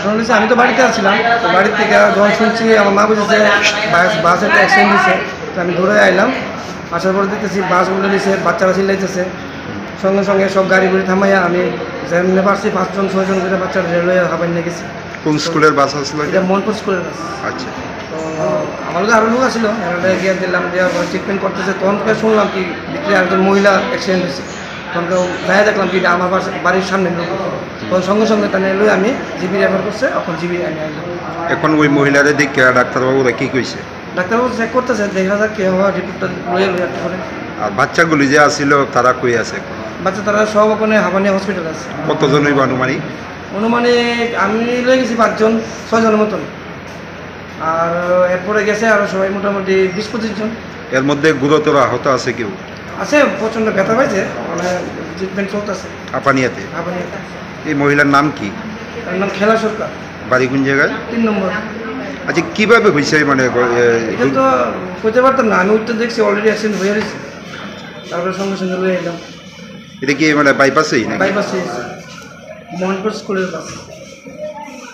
ঘটনা হচ্ছে আমি তো বাড়িতে আসছিলাম, তো বাড়ির থেকে যখন শুনছি আমার মা বুঝেছে বাস একটা অ্যাক্সিডেন্ট দিয়েছে, তো আমি দৌড়ে আইলাম। আসার পরে দেখতেছি বাস উল্টে দিয়েছে, বাচ্চারা চিল্লাইতেছে। সঙ্গে সঙ্গে সব গাড়ি গুড়ি থামাইয়া আমি যেমনি পারছি 5-6 জন করে বাচ্চারা রেলওয়ে হাবাই নিয়ে গেছি। কোন স্কুলের বাস আসলো? এটা মনপুর স্কুলের বাস। আচ্ছা, তো আমার লোক আরও লোক আসছিল, এখানে গিয়ে দিলাম, দেওয়ার পরে ট্রিটমেন্ট করতেছে। তখন শুনলাম কি ভিতরে একজন মহিলা অ্যাক্সিডেন্ট হয়েছে। তখন দেখা দেখলাম কি আমার বাড়ির সামনে লোক। তখন সঙ্গে সঙ্গে তাহলে লই আমি জিবি রেফার করছে, এখন জিবি আমি আইলাম। এখন ওই মহিলাদের দেখে ডাক্তারবাবুরা কি কইছে? ডাক্তারবাবু চেক করতেছে, দেখা যাক কি হওয়া, রিপোর্টটা লইয়া লই একটা করে। আর বাচ্চাগুলি যে আসছিল তারা কই আছে এখন? বাচ্চা তারা সব ওখানে হাবানিয়া হসপিটাল আছে। কতজন হইব আনুমানিক? অনুমানিক আমি লয়ে গেছি 5-6 জনের মতন, আর এরপরে গেছে আরও সবাই মোটামুটি 20-25 জন। এর মধ্যে গুরুতর আহত আছে কেউ? আছে, প্রচণ্ড ব্যথা পাইছে, মানে ট্রিটমেন্ট চলতেছে আপানিয়াতে। হাবানিয়াতে। এই মহিলার নাম কি? তার নাম খেলা সরকার, বাড়ি কোন জায়গায়? 3 নম্বর। আচ্ছা, কিভাবে হয়েছে? মানে এটা তো করতে পারতাম না, আমি উঠতে দেখছি অলরেডি অ্যাক্সিডেন্ট হয়ে গেছে, তারপরে সঙ্গে সঙ্গে লয়ে এলাম। এটা কি মানে বাইপাসেই নাকি? বাইপাসে মোহনপুর স্কুলের পাশে।